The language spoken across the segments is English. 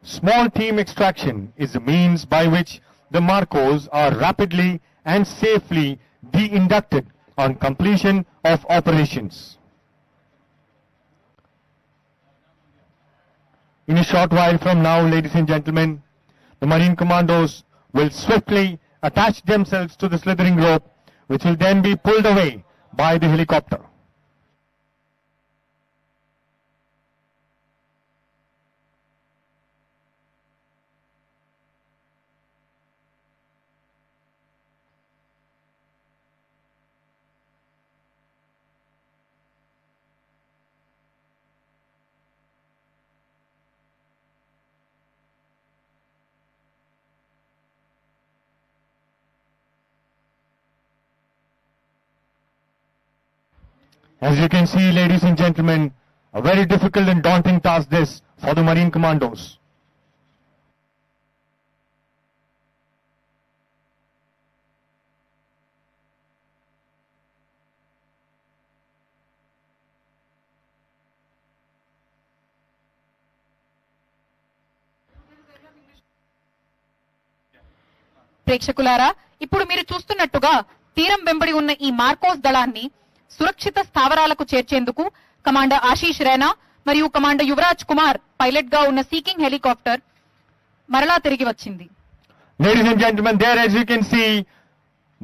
Small team extraction is the means by which the Marcos are rapidly and safely de-inducted on completion of operations. In a short while from now, ladies and gentlemen, the Marine Commandos will swiftly attach themselves to the slithering rope, which will then be pulled away by the helicopter. As you can see, ladies and gentlemen, a very difficult and daunting task this for the Marine Commandos. ప్రేక్షకులారా, ఇప్పుడు మీరు చూస్తున్నట్టుగా తీరం వెంబడి ఉన్న ఈ Marcos దళాన్ని సురక్షిత స్థావరాలకు చేర్చేందుకు commander Ashish Raina మరియు కమాండర్ యువరాజ్ కుమార్ పైలట్ గా ఉన్న సీకింగ్ హెలికాప్టర్ మరలా తిరిగి వచ్చింది. Ladies and gentlemen, there as you can see,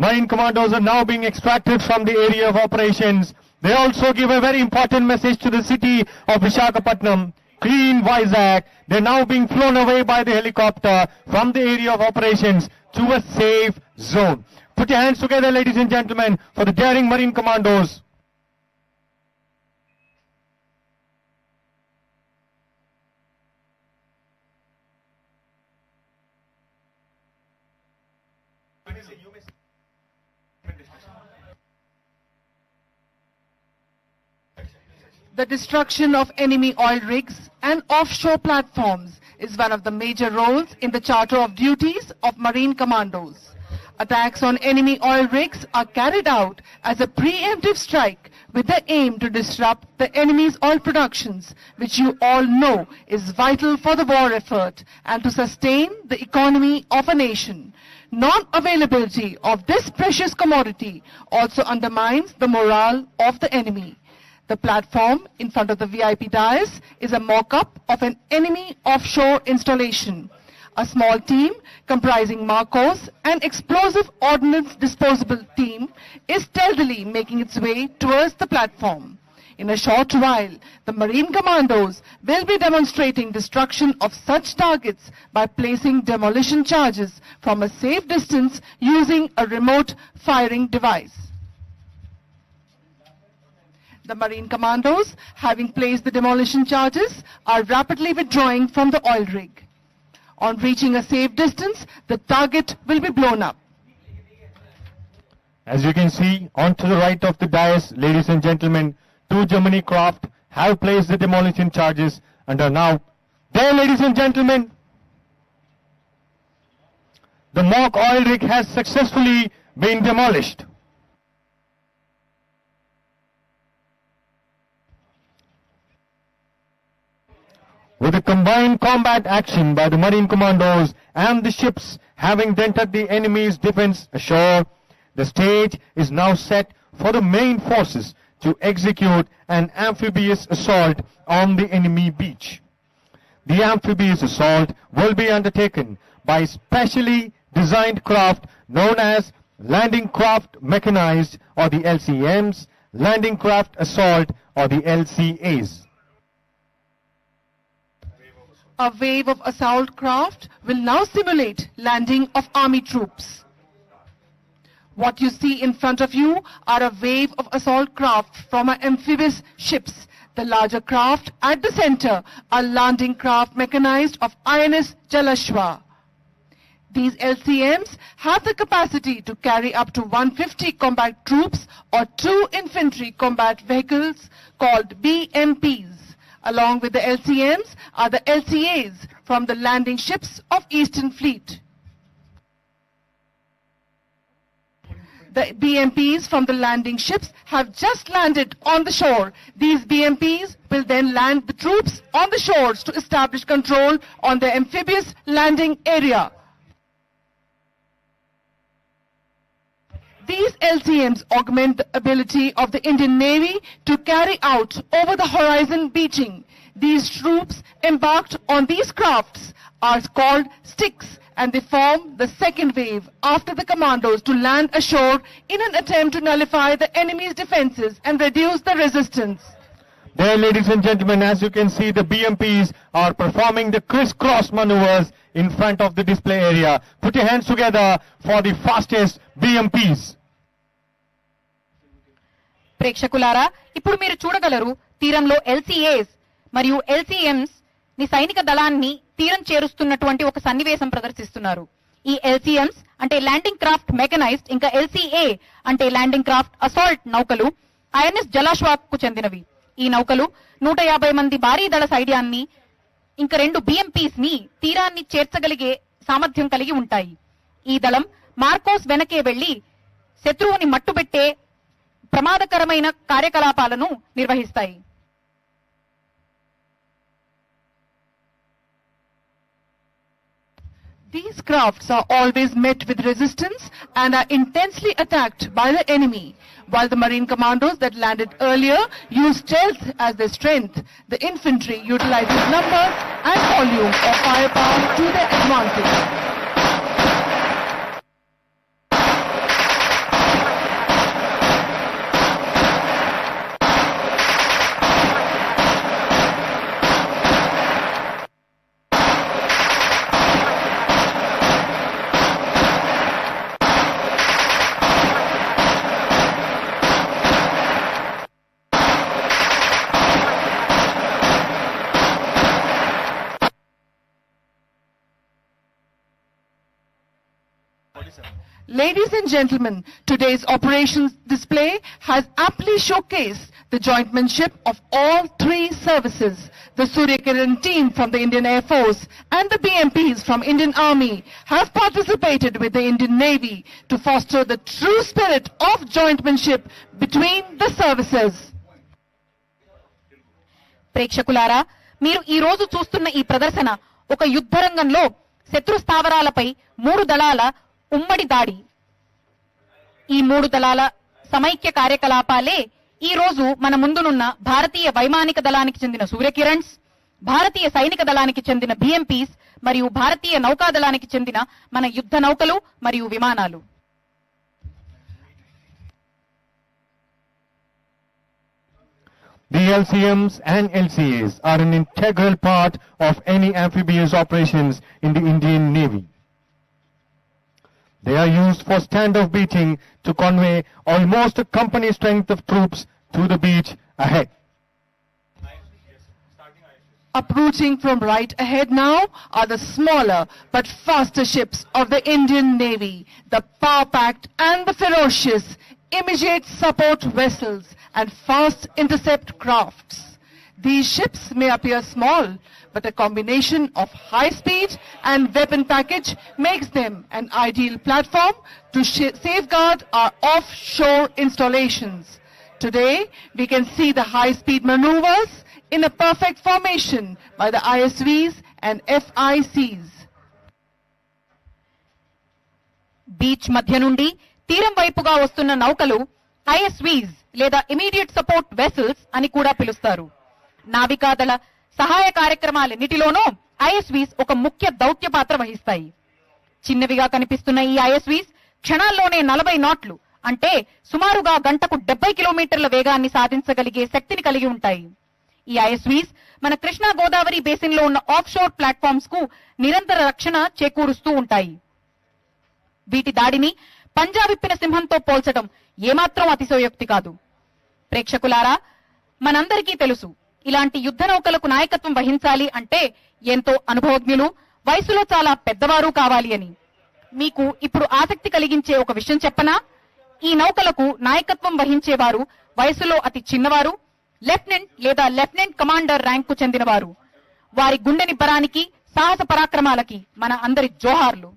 Marine Commandos are now being extracted from the area of operations. They also give a very important message to the city of Visakhapatnam. Clean Vizag. They're now being flown away by the helicopter from the area of operations to a safe zone. Put your hands together, ladies and gentlemen, for the daring Marine Commandos. The destruction of enemy oil rigs and offshore platforms is one of the major roles in the Charter of Duties of Marine Commandos. Attacks on enemy oil rigs are carried out as a preemptive strike with the aim to disrupt the enemy's oil productions, which you all know is vital for the war effort and to sustain the economy of a nation. Non-availability of this precious commodity also undermines the morale of the enemy. The platform in front of the VIP dais is a mock-up of an enemy offshore installation. A small team comprising Marcos and explosive ordnance disposable team is stealthily making its way towards the platform. In a short while, the Marine Commandos will be demonstrating destruction of such targets by placing demolition charges from a safe distance using a remote firing device. The Marine Commandos, having placed the demolition charges, are rapidly withdrawing from the oil rig. On reaching a safe distance, the target will be blown up. As you can see, on to the right of the dais, ladies and gentlemen, 2 Germany craft have placed the demolition charges and are now there, ladies and gentlemen. The mock oil rig has successfully been demolished. With a combined combat action by the Marine Commandos and the ships having dented the enemy's defense ashore, the stage is now set for the main forces to execute an amphibious assault on the enemy beach. The amphibious assault will be undertaken by specially designed craft known as Landing Craft Mechanized or the LCMs, Landing Craft Assault or the LCAs. A wave of assault craft will now simulate landing of army troops. What you see in front of you are a wave of assault craft from our amphibious ships. The larger craft at the center are landing craft mechanized of INS Jalashwa. These LCMs have the capacity to carry up to 150 combat troops or 2 infantry combat vehicles called BMPs. Along with the LCMs are the LCAs from the landing ships of Eastern Fleet. The BMPs from the landing ships have just landed on the shore. These BMPs will then land the troops on the shores to establish control on the amphibious landing area. These LCMs augment the ability of the Indian Navy to carry out over-the-horizon beaching. These troops embarked on these crafts are called sticks, and they form the second wave after the commandos to land ashore in an attempt to nullify the enemy's defenses and reduce the resistance. There, ladies and gentlemen, as you can see, the BMPs are performing the crisscross maneuvers in front of the display area. Put your hands together for the fastest BMPs. ప్రేక్షకులారా, ఇప్పుడు మీరు చూడగలరు తీరంలో LCAs మరియు LCMs ని సైనిక దళాన్ని తీరం చేరుస్తున్నటువంటి ఒక సన్నివేశం ప్రదర్శిస్తున్నారు. ఈ LCMs అంటే ల్యాండింగ్ క్రాఫ్ట్ మెకనైజ్డ్, ఇంకా LCA అంటే ల్యాండింగ్ క్రాఫ్ట్ అసాల్ట్ నౌకలు INS జలాశ్వాకు చెందినవి. ఈ నౌకలు 150 మంది భారీ దళ సైన్యాన్ని ఇంకా 2 BMPs ని తీరాన్ని చేర్చగలిగే సామర్థ్యం కలిగి ఉంటాయి. ఈ దళం మార్కోస్ వెనకే వెళ్లి శత్రువుని మట్టుబెట్టే ప్రమాదకరమైన కార్యకలాపాలను నిర్వహిస్తాయి. These crafts are always met with resistance and are intensely attacked by the enemy. While the marine commandos that landed earlier use stealth as their strength, the infantry utilizes numbers and volume of firepower to their advantage. Ladies and gentlemen, today's operations display has aptly showcased the jointmanship of all 3 services. The Surya Kiran team from the Indian Air Force and the BMPs from Indian Army have participated with the Indian Navy to foster the true spirit of jointmanship between the services. ప్రేక్షకులారా, మీరు ఈ రోజు చూస్తున్న ఈ ప్రదర్శన ఒక యుద్ధ రంగంలో శత్రు స్థావరాలపై 3 దళాల ఉమ్మడి దాడి. ఈ 3 దళాల సమైక్య కార్యకలాపాలే ఈ రోజు మన ముందునున్న భారతీయ వైమానిక దళానికి చెందిన సూర్యకిరణ్స్, భారతీయ సైనిక దళానికి చెందిన BMPs మరియు భారతీయ నౌకాదళానికి చెందిన మన యుద్ధ నౌకలు మరియు విమానాలు. The LCMs and LCAs are an integral part of any amphibious operations in the Indian Navy. They are used for standoff beating to convey almost a company strength of troops to the beach ahead. Approaching from right ahead now are the smaller but faster ships of the Indian Navy, the power-packed and the ferocious immediate support vessels and fast intercept crafts. These ships may appear small, but a combination of high speed and weapon package makes them an ideal platform to safeguard our offshore installations. Today, we can see the high-speed maneuvers in a perfect formation by the ISVs and FICs. Beach మధ్య నుండి తీరం వైపుగా వస్తున్న నౌకలు ISVs లేదా immediate support vessels అని కూడా పిలుస్తారు. నావికాదళ సహాయ కార్యక్రమాలన్నిటిలోనూ ISVs ఒక ముఖ్య దౌత్య పాత్ర వహిస్తాయి. చిన్నవిగా కనిపిస్తున్న ఈ ISVs క్షణాల్లోనే 40 నాట్లు అంటే సుమారుగా గంటకు 70 కిలోమీటర్ల వేగాన్ని సాధించగలిగే శక్తిని కలిగి ఉంటాయి. ఈ ISVs మన కృష్ణా గోదావరి బేసిన్ లో ఉన్న ఆఫ్ షోర్ ప్లాట్ఫామ్స్ కు నిరంతర రక్షణ చేకూరుస్తూ ఉంటాయి. వీటి దాడిని పంజా విప్పిన సింహంతో పోల్చడం ఏమాత్రం అతిశయోక్తి కాదు. ప్రేక్షకులారా, మనందరికీ తెలుసు, ఇలాంటి యుద్ధ నౌకలకు నాయకత్వం వహించాలి అంటే ఎంతో అనుభవజ్ఞులు, వయసులో చాలా పెద్దవారు కావాలి అని. మీకు ఇప్పుడు ఆసక్తి కలిగించే ఒక విషయం చెప్పనా? ఈ నౌకలకు నాయకత్వం వహించేవారు వయసులో అతి చిన్నవారు, లెఫ్టినెంట్ లేదా లెఫ్టినెంట్ కమాండర్ ర్యాంక్ కు చెందినవారు. వారి గుండె నిబ్బరానికి, సాహస పరాక్రమాలకి మన అందరి జోహార్లు.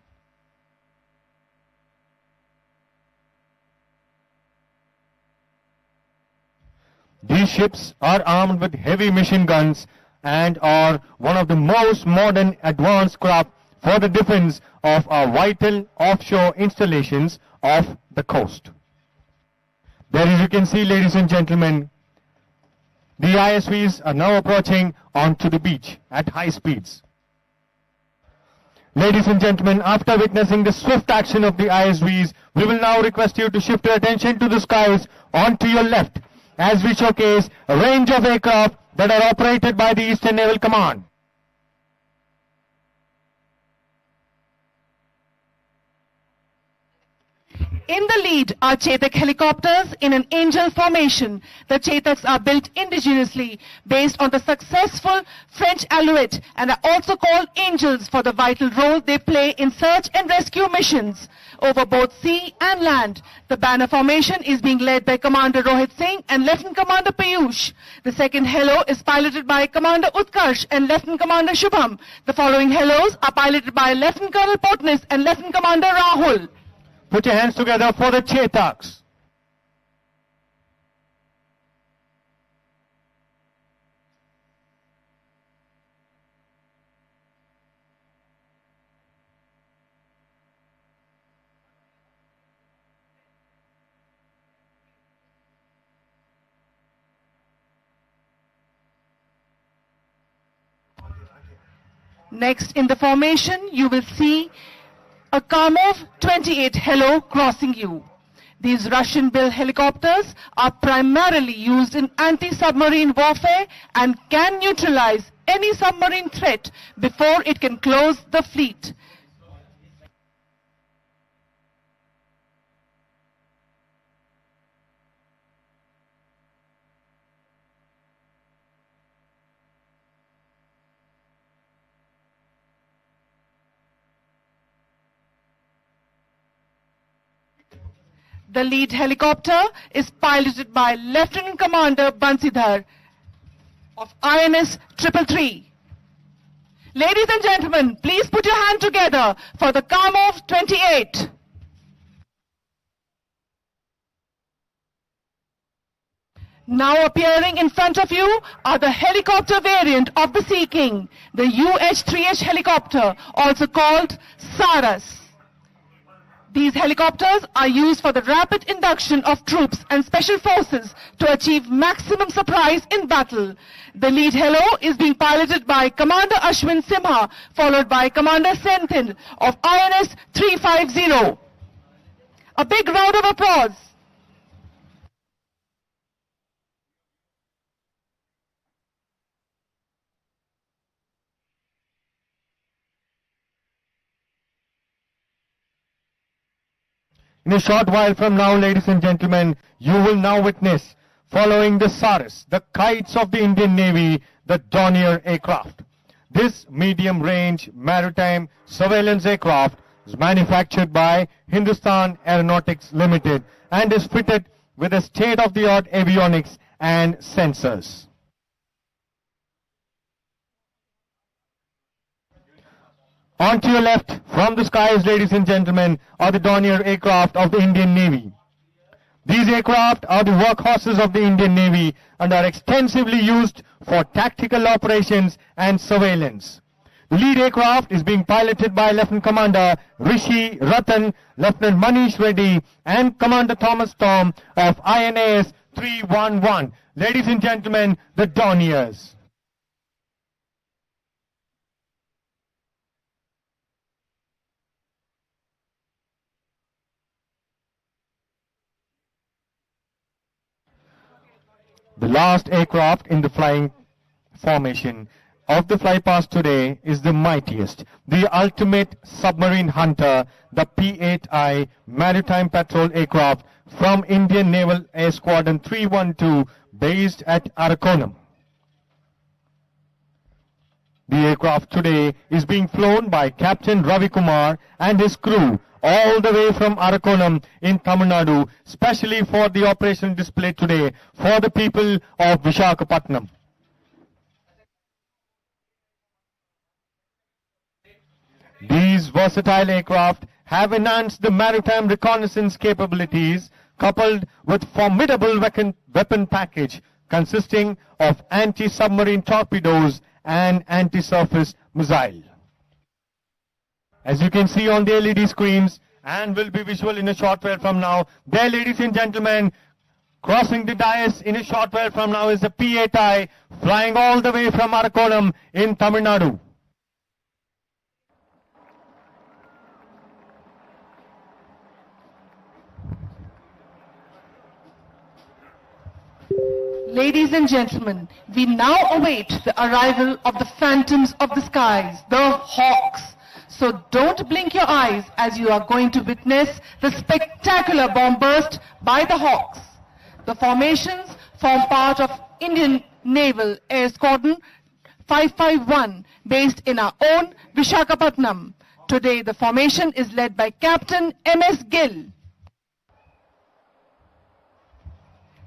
These ships are armed with heavy machine guns and are one of the most modern advanced craft for the defense of our vital offshore installations off the coast. There, as you can see, ladies and gentlemen, the ISVs are now approaching onto the beach at high speeds. Ladies and gentlemen, after witnessing the swift action of the ISVs, we will now request you to shift your attention to the skies onto your left as we showcase a range of aircraft that are operated by the Eastern Naval Command. In the lead are Chetak helicopters in an angel formation. The Chetaks are built indigenously based on the successful French Alouette and are also called angels for the vital role they play in search and rescue missions over both sea and land. The banner formation is being led by Commander Rohit Singh and Lieutenant Commander Piyush. The second helo is piloted by Commander Utkarsh and Lieutenant Commander Shubham. The following helos are piloted by Lieutenant Colonel Potnis and Lieutenant Commander Rahul. Put your hands together for the Chetaks. Next in the formation, you will see a Kamov 28 helo crossing you. These Russian-built helicopters are primarily used in anti-submarine warfare and can neutralize any submarine threat before it can close the fleet. The lead helicopter is piloted by Lieutenant Commander Bansidhar of INS 333. Ladies and gentlemen, please put your hand together for the Kamov 28. Now appearing in front of you are the helicopter variant of the Sea King, the UH-3H helicopter, also called Saras. These helicopters are used for the rapid induction of troops and special forces to achieve maximum surprise in battle. The lead helo is being piloted by Commander Ashwin Simha, followed by Commander Senthil of INS 350. A big round of applause. In a short while from now, ladies and gentlemen, you will now witness, following the Saras, the kites of the Indian Navy, the Dornier aircraft. This medium-range maritime surveillance aircraft is manufactured by Hindustan Aeronautics Limited and is fitted with a state-of-the-art avionics and sensors. On to your left, from the skies, ladies and gentlemen, are the Dornier aircraft of the Indian Navy. These aircraft are the workhorses of the Indian Navy and are extensively used for tactical operations and surveillance. The lead aircraft is being piloted by Lieutenant Commander Rishi Ratan, Lieutenant Manish Reddy, and Commander Thomas Tom of INAS 311. Ladies and gentlemen, the Dorniers. The last aircraft in the flying formation of the flypast today is the mightiest, the ultimate submarine hunter, the P-8I Maritime Patrol aircraft from Indian Naval Air Squadron 312 based at Arakonam. The aircraft today is being flown by Captain Ravi Kumar and his crew all the way from Arakonam in Tamil Nadu, specially for the operation display today for the people of Visakhapatnam. These versatile aircraft have enhanced the maritime reconnaissance capabilities coupled with formidable weapon package consisting of anti-submarine torpedoes and anti-surface missile. As you can see on the LED screens, and will be visual in a short while from now, there, ladies and gentlemen, crossing the dais in a short while from now is the P-8I, flying all the way from Arakonam in Tamil Nadu. Ladies and gentlemen, we now await the arrival of the phantoms of the skies, the Hawks. So don't blink your eyes as you are going to witness the spectacular bomb burst by the Hawks. The formations form part of Indian Naval Air Squadron 551 based in our own Visakhapatnam. Today the formation is led by Captain M.S. Gill.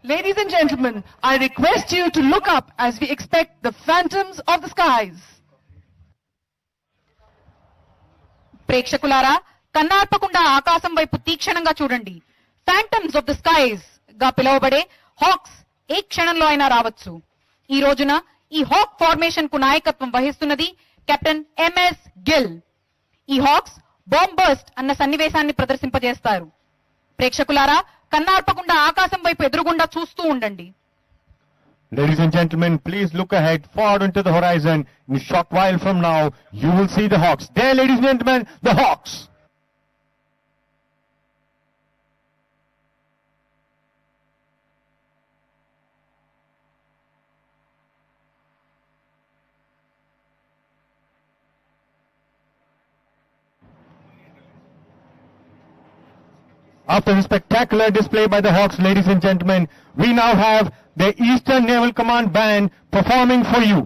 Ladies and gentlemen, I request you to look up as we expect the phantoms of the skies. ప్రేక్షకులారా, కన్నార్పకుండా ఆకాశం వైపు తీక్షణంగా చూడండి. ఫ్యాంటమ్స్ of the skies గా పిలువబడే హాక్స్ ఏ క్షణంలో అయినా రావచ్చు. ఈ రోజున ఈ హాక్ ఫార్మేషన్ కు నాయకత్వం వహిస్తున్నది కెప్టెన్ ఎంఎస్ గిల్. ఈ హాక్స్ బాంబ్ బర్స్ట్ అన్న సన్నివేశాన్ని ప్రదర్శింపజేస్తారు. ప్రేక్షకులారా, కన్నార్పకుండా ఆకాశం వైపు ఎదురుగుండా చూస్తూ ఉండండి. Ladies and gentlemen, please look ahead, far into the horizon. In a short while from now, you will see the Hawks. There, ladies and gentlemen, the Hawks. After the spectacular display by the Hawks, ladies and gentlemen, we now have the Eastern Naval Command Band performing for you.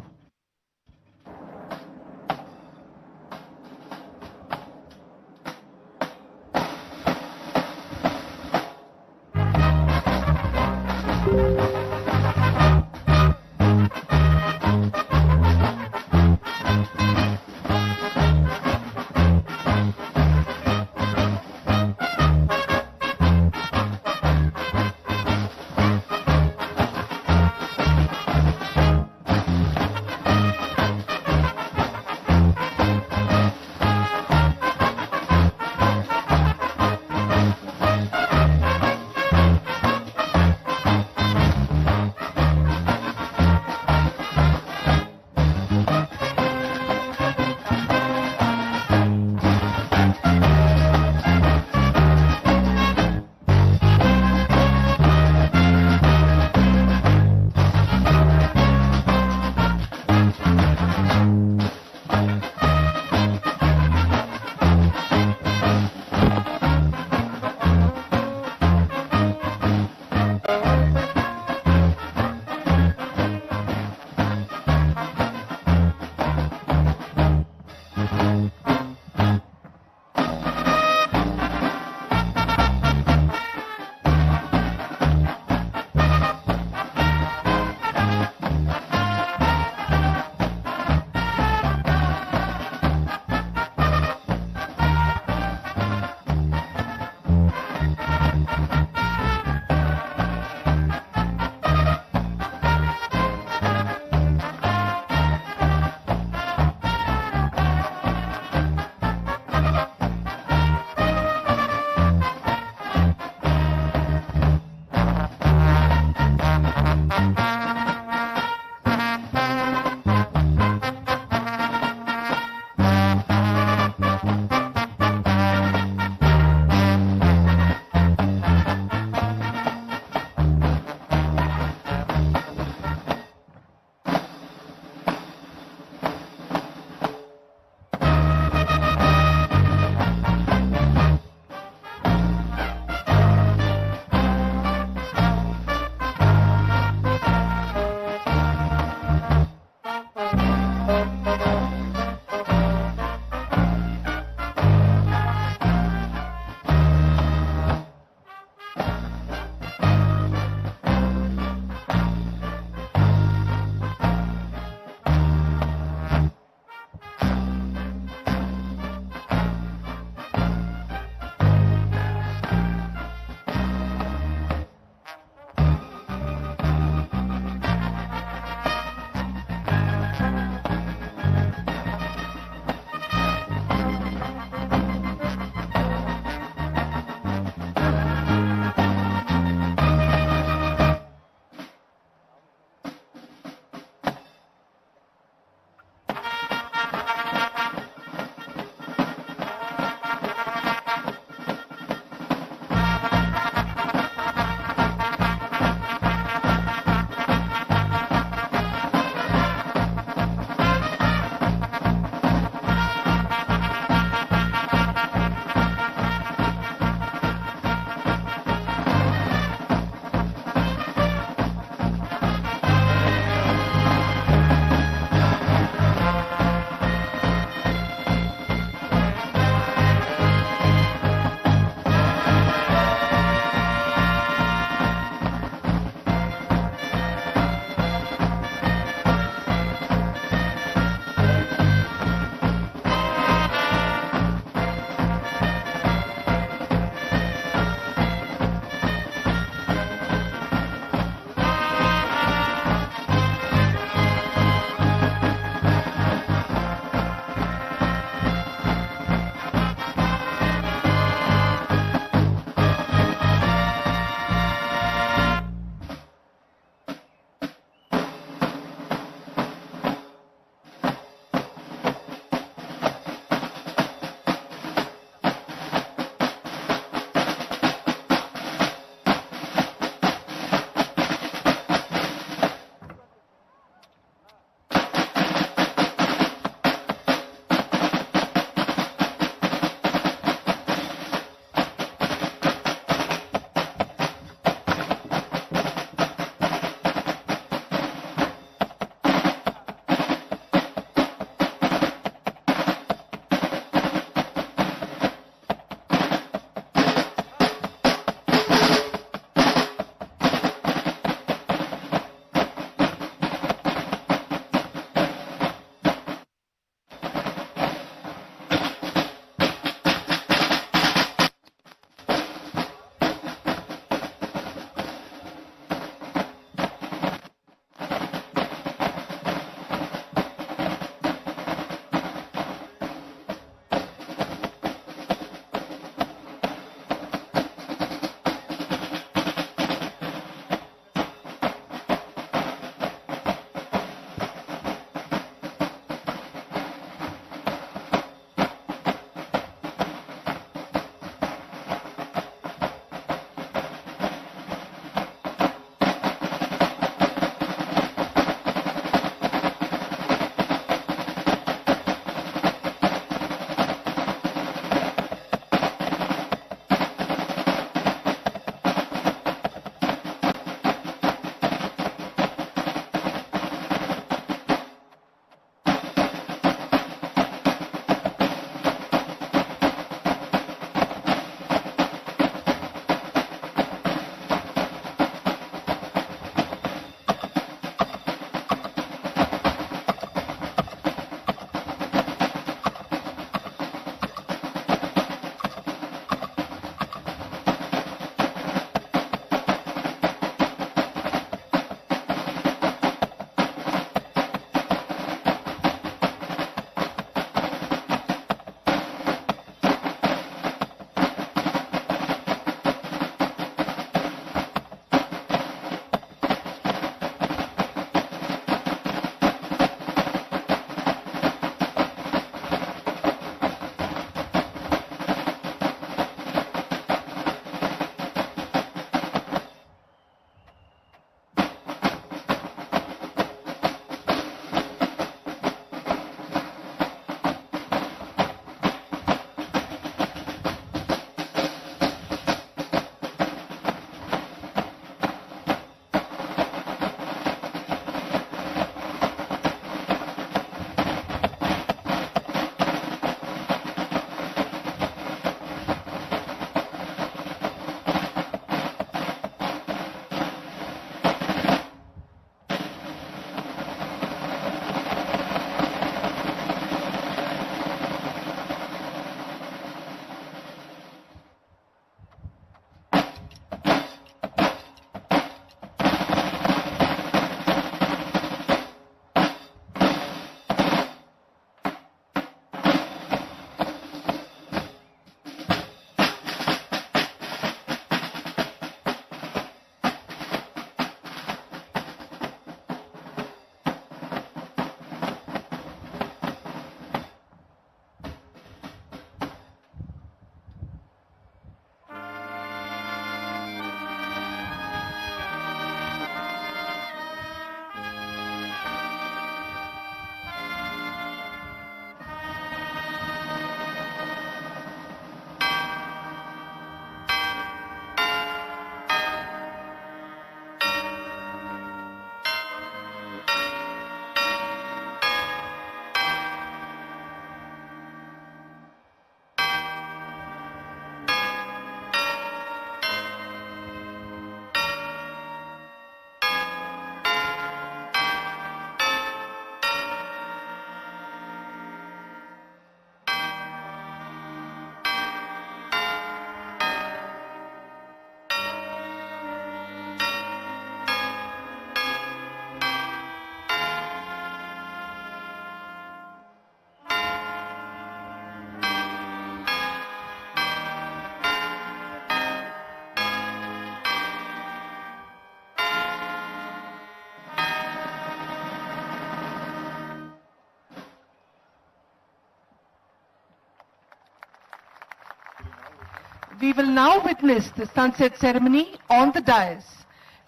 We will now witness the sunset ceremony on the dais.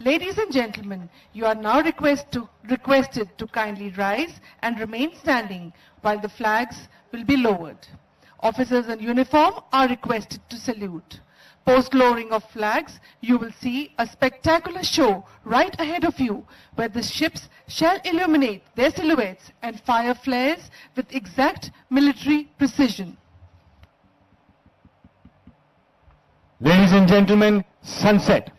Ladies and gentlemen, you are now requested to kindly rise and remain standing while the flags will be lowered. Officers in uniform are requested to salute. Post-lowering of flags, you will see a spectacular show right ahead of you where the ships shall illuminate their silhouettes and fire flares with exact military precision. Ladies and gentlemen, sunset.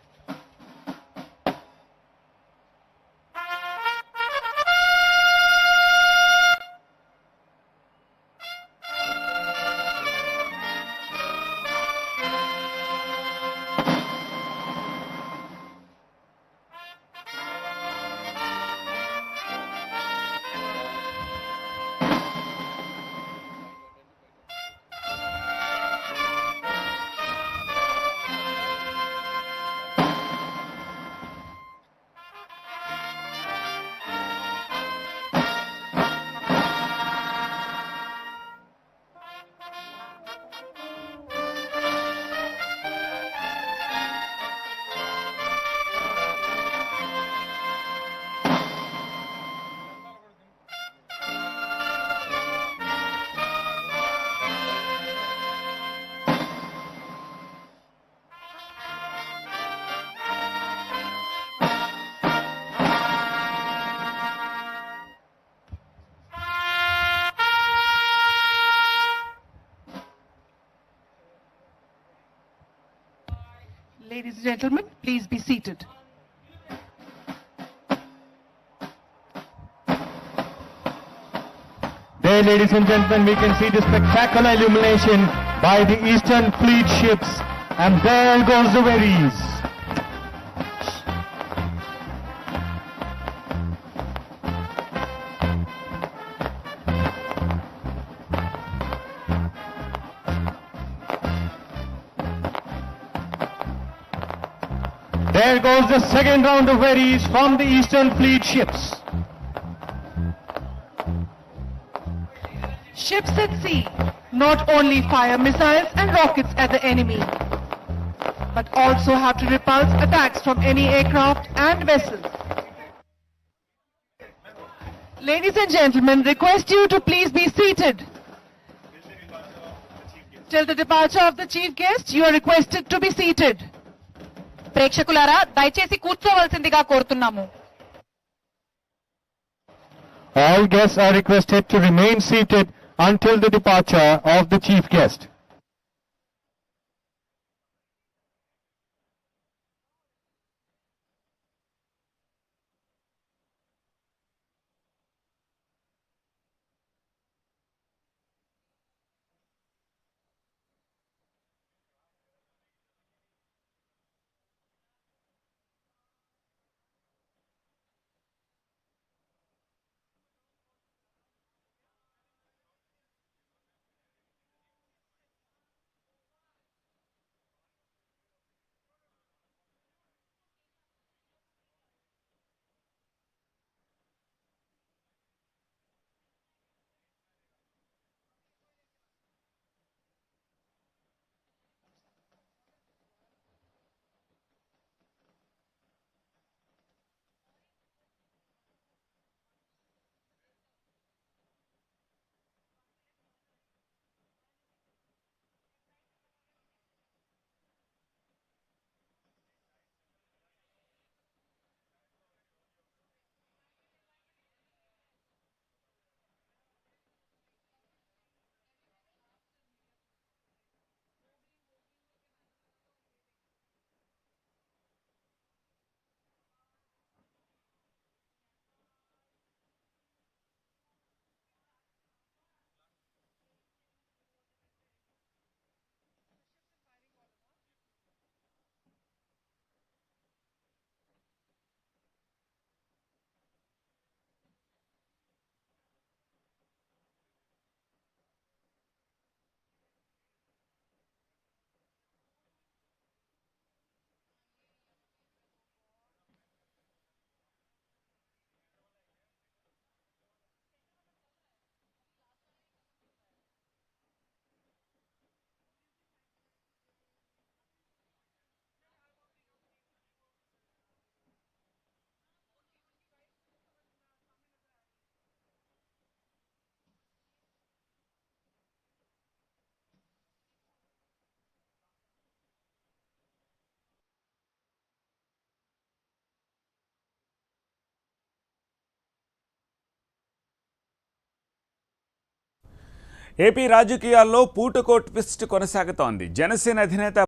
Ladies and gentlemen, please be seated. There, ladies and gentlemen, we can see the spectacular illumination by the Eastern Fleet ships. And there goes the wherries. There goes the second round of wherries from the Eastern Fleet ships. Ships at sea not only fire missiles and rockets at the enemy, but also have to repulse attacks from any aircraft and vessels. Ladies and gentlemen, request you to please be seated. Till the departure of the chief guest, you are requested to be seated. ప్రేక్షకులారా దయచేసి కూర్చోవలసిందిగా కోరుతున్నాము. All guests are requested to remain seated until the departure of the chief guest. AP రాజకీయాల్లో పూటకో twist కొనసాగుతోంది. జనసేన అధినేత